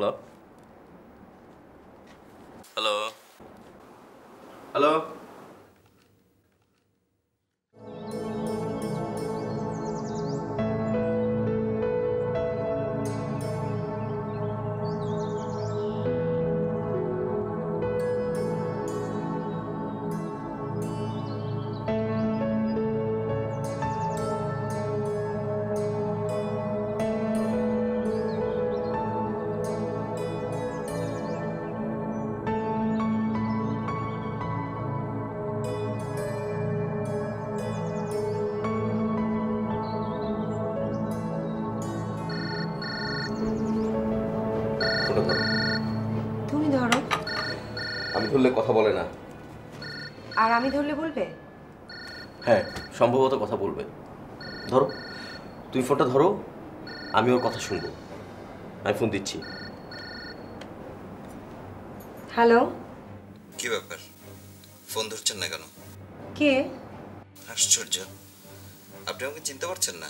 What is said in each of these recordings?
Hello hello hello ফোনটা ধরো। তুমি ধরো। আমি ধরলে কথা বলে না। আর আমি ধরলে বলবে? হ্যাঁ, সম্ভবত কথা বলবে। ধরো, তুমি ফোনটা ধরো, আমি ওর কথা শুনবো। আমি ফোন দিচ্ছি। হ্যালো। কি ব্যাপার, ফোন ধরছেন না কেন? কে? আশ্চর্য, আপনি আমাকে চিনতে পারছেন না?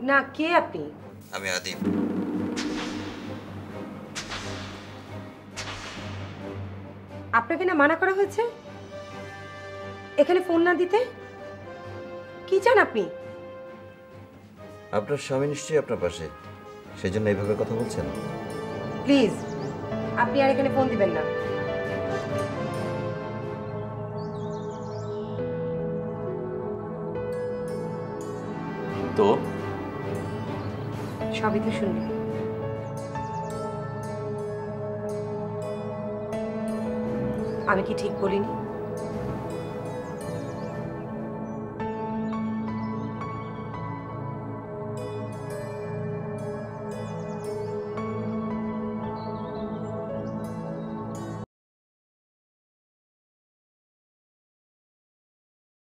না, কে আপনি? আমি আদিব। আপনাকে না মানা করা হয়েছে এখানে ফোন না দিতে? কি চান আপনি? আপনার স্বামী নিশ্চয়ই আপনার পাশে, সেই জন্য এইভাবে কথা বলছেন। প্লিজ, আপনি আর এখানে ফোন দিবেন না। তো সবই তো শুনবি। আমি কি ঠিক বলিনি?